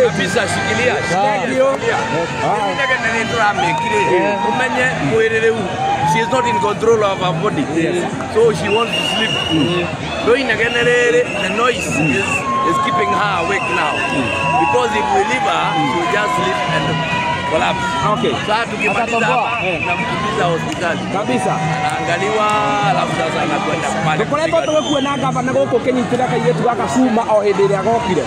Kabisa shikilia. She is not in control of her body, so she wants to sleep. So the noise is keeping her awake now. Because if we leave her, she will just sleep and collapse. Okay. Sasa tukimaliza na mkimbiza hospitali. Kabisa. Angaliwa alafu sasa anakwenda pale. Tukoretwo tukuona gavana guku kinyitira kairetu gaka cuma o hindi ria gokire.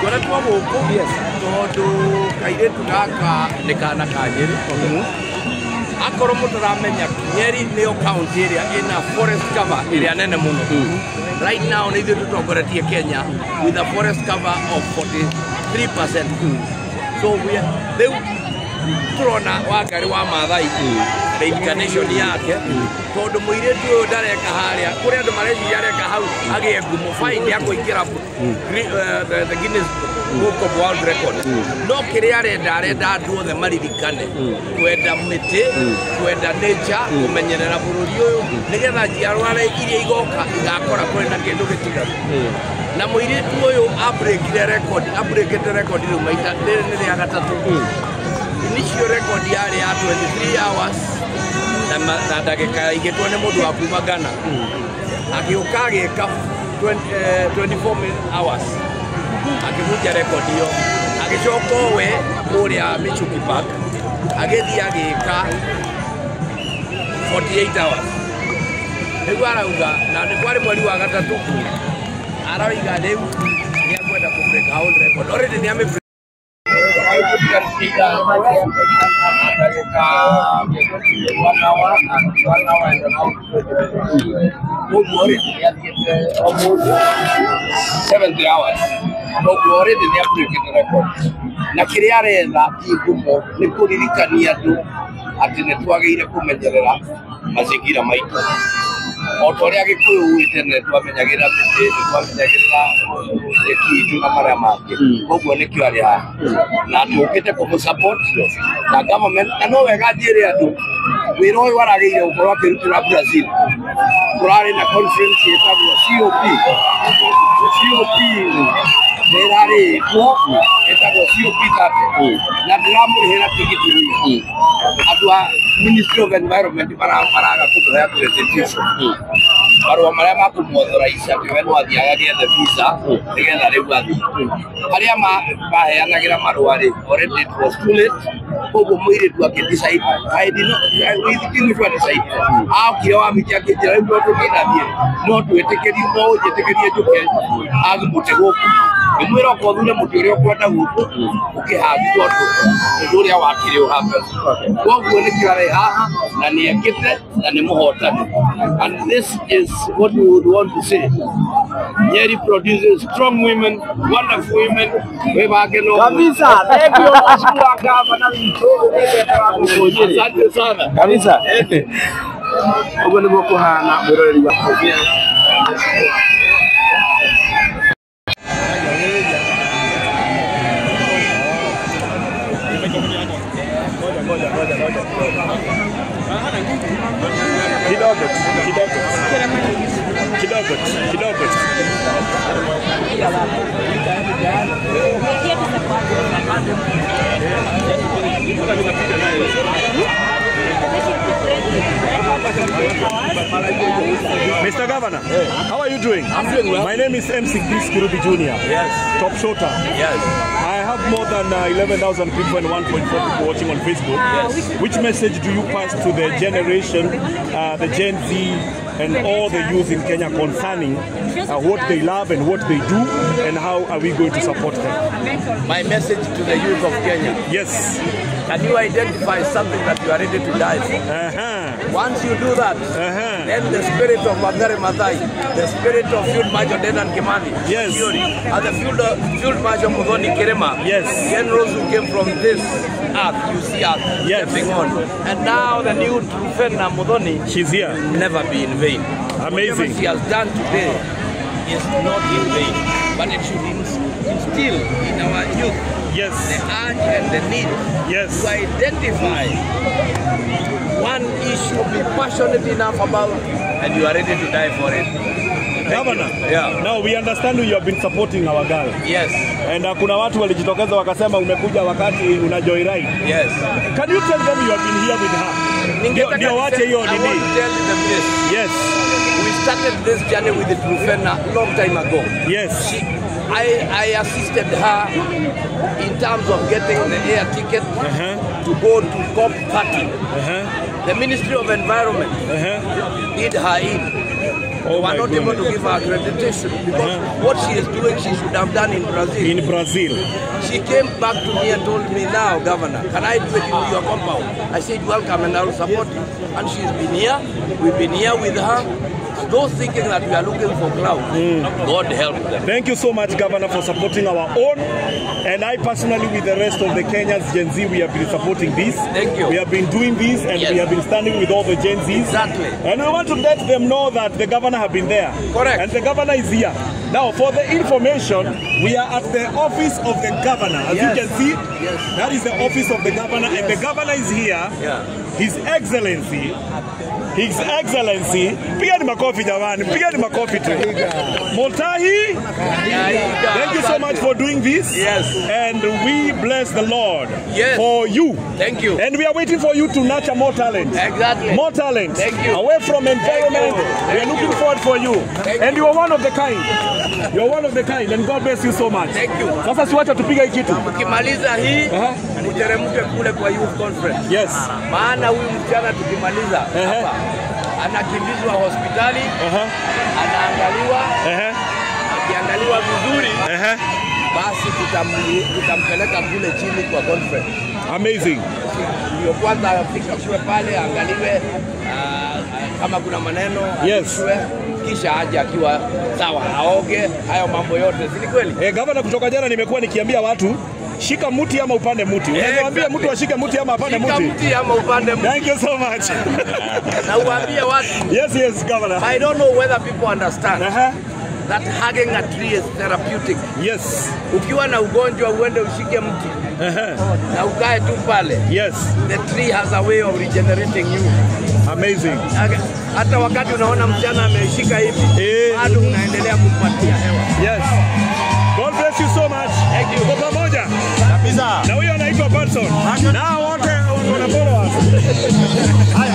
Koretwo guku. Yes. Tondu kairetu gaka ni kana kanyiri. Akoro mutaramenya Nyeri niyo county area ina forest cover area nene muno. Right now ni ithu tutongoretie Kenya with a forest cover of 43%. So we are turona wakari wa Maathai reincarnation yake tondu muiretu uyu ndareka haria kuri andu mareci yareka hau agie ngumo fine ya kuingira the Guinness Book of World Records. No kiri arenda andu othe maririkane kwenda miti kwenda nature kumenyerera bururi uyu nigetha njiarware iria igoka igakora kuri na kindu gitigaru na muiretu uyu abreakire record riu maita ni ria gatatu. Initial record yari ya 23 hours na ndagika igitwo ni mundu wa kuma Ghana akiuka agika 24 hours akivunja record hiyo agicoka we kuria Michuki Park agithi agika 48 hours niguo arauga na ni kwari mweri wa gatatu arawiga leu ni akwenda ku break out record already ni ame na kiri arenda igumo ni kuririkania tu ati ne twagire kumenyerera mazingira maitu otoria gikuyu witene twamenyagira miti twamenyagira ekitu na mara make koguo ni kyo ari ha na tukite ku support na government na no wega thiire andu wira uyu warageire ukorwa kirutira Brazil kurari na conference etagwo COP Nerari ko etagwo COP tate na ndiramurihira tigiti adwa Ministry of Environment paraga kutoya presentation barua maria makumwothora isa kiweno athiaga gethe visa nigetha riu athi aria maheanagira marua ri already it was too late koguo muiritu akidecide I did not decide akire wa mitia kijira riu ndo tukinathie no twitikirie no njitikirie njuke agimute guku imwira ko thune muti uria kwenda guku ukihathi tondu uria wakire uhambe koguo ni kirare haha na ni ekite na ni muhotani and this is what we would want to say. Nyeri produces strong women, wonderful women. Kabisa, thank you Mheshimiwa Gavana. Asante sana. Kabisa. Ogo ni boko hana murori wa. Kidogo. Mr. Governor, how are you doing? I'm doing well. My name is MC Chris Kirubi Jr. Yes. Top shooter. Yes. I have more than 11,000 people and 1.4 people watching on Facebook. Yes. Which message do you pass to the generation, the Gen Z, and all the youth in Kenya concerning what they love and what they do, and how are we going to support them? My message to the youth of Kenya. Yes. Can you identify something that you are ready to die for? Once you do that, then the spirit of Wangari Maathai, the spirit of Field Marshal Dedan Kimathi, yes, and the Field Marshal Muthoni Kirima, yes, generals who came from this earth, you see us, yes, stepping on. And now the new Trufena Muthoni, she's here, will never be in vain. Amazing. What she has done today is not in vain, but it should instill in our youth, yes, the urge and the need, yes, to identify one issue, be passionate enough about, and you are ready to die for it. Governor, now we understand you have been supporting our girl. Yes. And kuna watu walijitokeza wakasema umekuja wakati una joyride. Yes. Can you tell them you have been here with her? Ndio wache hiyo nini? I want to tell them this. Yes. We started this journey with the Trufena long time ago. Yes. I assisted her in terms of getting the air ticket to go to COP30. The Ministry of Environment did her in. They were not able to give her accreditation because what she is doing, she should have done in Brazil. In Brazil. She came back to me and told me, now, Governor, can I do it in your compound? I said, welcome, and I will support you. And she's been here. We've been here with her. Those thinking that we are looking for clout, God help them. Thank you so much, Governor, for supporting our own. And I personally, with the rest of the Kenyans, Gen Z, we have been supporting this. Thank you. We have been doing this, and we have been standing with all the Gen Zs. Exactly. And we want to let them know that the governor have been there. Correct. And the governor is here. Now, for the information, we are at the office of the governor. As you can see, that is the office of the governor, and the governor is here. His Excellency, pigani makofi jamani, pigani makofi tu. Mutahi, thank you so much for doing this. Yes. And we bless the Lord for you. Thank you. And we are waiting for you to nurture more talent. Exactly. More talent. Thank you. Away from environment. We are looking forward for you. And you are one of the kind. You are one of the kind. And God bless you so much. Thank you. Sasa siwacha tupige hii kitu. Tukimaliza hii, mteremke kule kwa youth conference. Yes. Maana huyu msichana tukimaliza hapa anakimbizwa hospitali, anaangaliwa, akiangaliwa vizuri basi tutampeleka kule chini kwa conference. Amazing. Ndio kwanza afika kule pale angaliwe kama kuna maneno Yes. Kisha aje akiwa sawa aoge hayo mambo yote. Si kweli? Gavana, kutoka jana nimekuwa nikiambia watu shika muti ama upande muti. Unaniambia mtu ashike muti ama apande muti? Shika muti ama upande muti. Thank you so much. Na uambie watu. Yes, Governor. I don't know whether people understand. That hugging a tree is therapeutic. Yes. Ukiwa na ugonjwa uende ushike mti. Na ukae tu pale. Yes. The tree has a way of regenerating you. Amazing. Hata wakati unaona mjana ameshika hivi, bado unaendelea kumpatia hewa. Yes. God bless you so much. Thank you. Kwa pamoja. Kabisa. Na huyo anaitwa Benson. Na wote wana followers. Haya.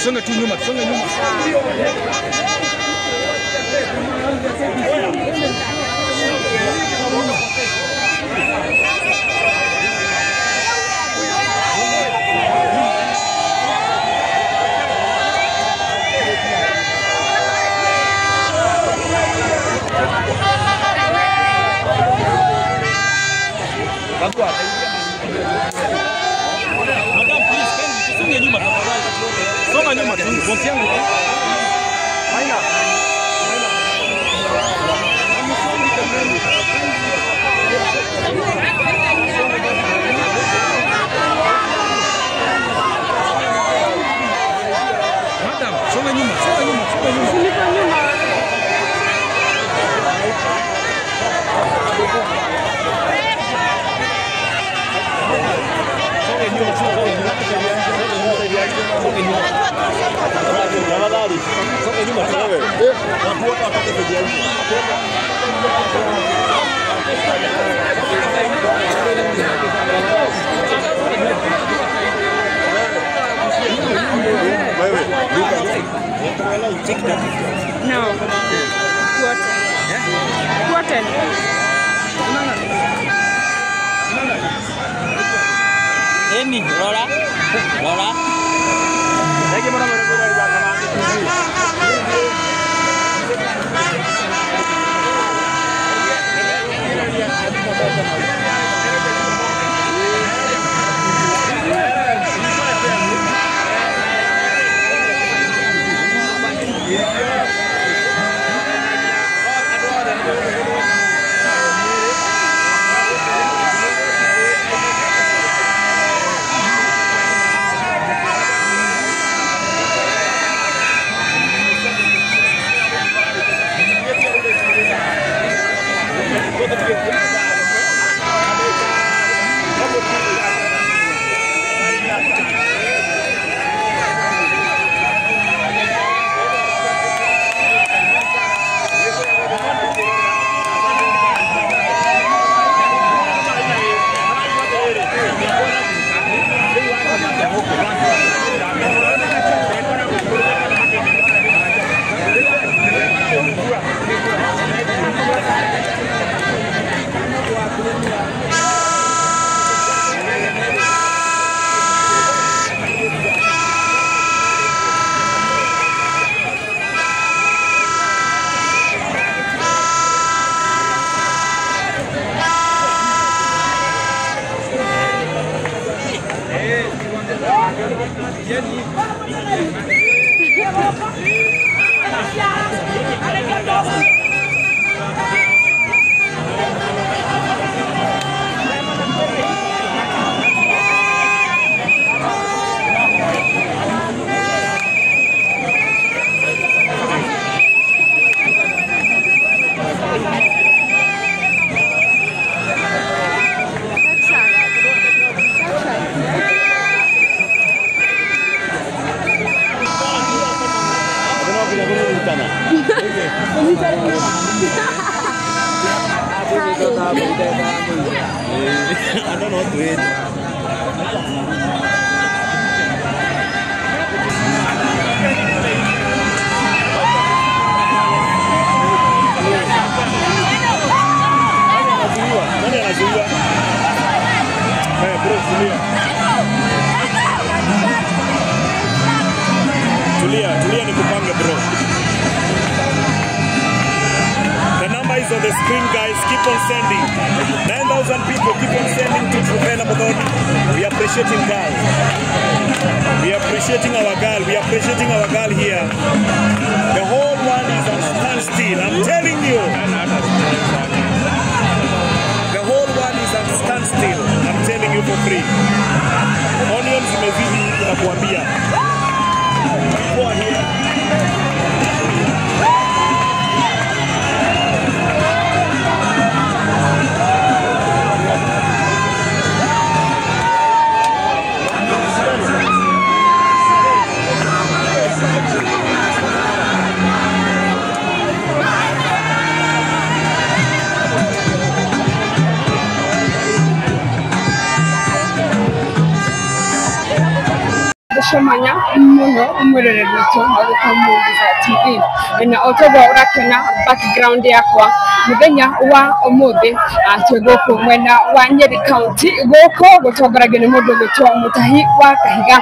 Songa tu nyuma, songa nyuma. Songa nyuma tu, bosi yangu. Haina. Madam, songa nyuma, songa nyuma, songa nyuma. No. Quarter. Emi, Lola. Allez, I don't know what to eat. Nani anazuia? Bro, tulia nikupange bro. The number is on the screen, guys. Keep on sending. 9,000 people. Keep on sending to Trufena Muthoni. We are appreciating girls. We are appreciating our girl. We are appreciating our girl here. The whole world is on standstill. I'm telling you. The whole world is on standstill. I'm telling you for free. Onions imezidi tunakuambia. People are here. Shomanya muno umurere rwito ariko mubiza TV na otobo urakena background yakwa mugenya wa omode atogoko mwena wa Nyeri County goko gotogoragene mudo goto mutahi wa Kahiga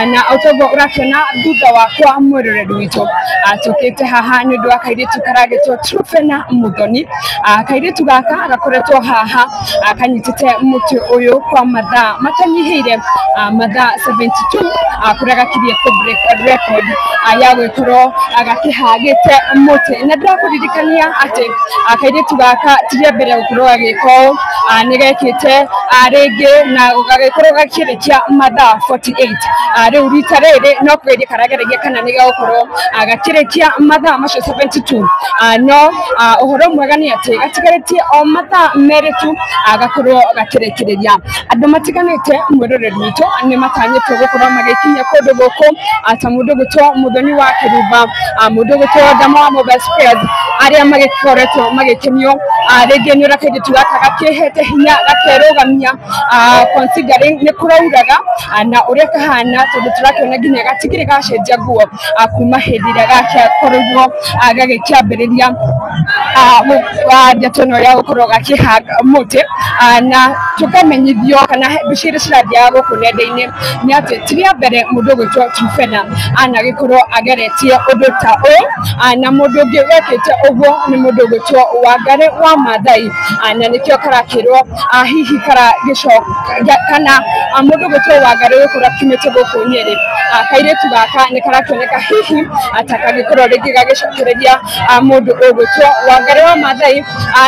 na otobo urakena duda wakwa umurere rwito atokete haha ni ndo akairitu karage to Trufena Muthoni akairitu gaka agakoretwo haha akanyitete muti uyu kwa mathaa matanyihire mathaa 72 akuraga kirie ko break record ayawe kuro agakihagete muti na ndakuririkania ati akaire tugaka tiria mbere ukuro agiko nigekite arege na ugagikoro gakirekia mathaa 48 riu rita riri no kwiri karageregia kana niga ukuro agakirekia mathaa macio 72 no uhoro mwega ni ati gatigaretie o mathaa meritu agakoro gakirekireria andu matiganite mwirore rwito ni matanyete gukoro magikinya kodo goko atamudo guto Muthoni wa Kiruba mudo guto dama mo best friends aria magikoreto magikenyo rege ni rakaje tugaka kehete hinya gakerogamia considering ne kurauraga na uria kahana tondu turakona ginya gatigire gashenja guo kuma hedira gake korwo agagikiambiriria jatono ya ukoroga kihaga muti na tukamenyithio kana bishire cirathia guku nenda-ini ni ati tiria mbere mundu gwitwo Trufena anagikorwo ageretie undu ta na mundu ungi wekite uguo ni mundu gwitwo Wangari wa Maathai na nikio karakirwo hihi kara gicoka kana mundu gwitwo Wangari wikora kimete guku Nyeri kairetu gaka ni karakioneka hihi atakagikorwo ringi gagicokereria mundu ugwitwo Wangari wa Maathai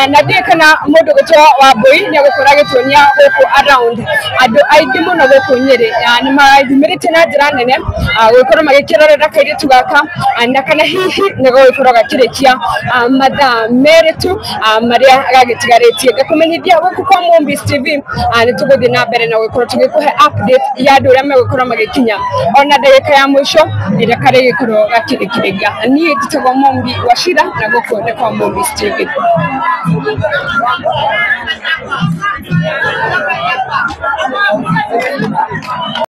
na ndikana mundu gwitwo Wambui ni agukora gitunia guku around andu aidi muno guku Nyeri ni maithimirite na njira nene gukorwo magikirorera kairetu gaka na kana hihi ni gukorwo gakirekia mathaa meritu maria agagitigaretie gakumenyithia guku kwa Mombis TV ni tuguthi na mbere na gukorwo tugikuhe update ya andu aria megukorwo magikinya ona ndagika ya mwisho ira kare gikorwo gakirekiregia ni titagwo Mombi Wachira na guku ni kwa Mombis TV.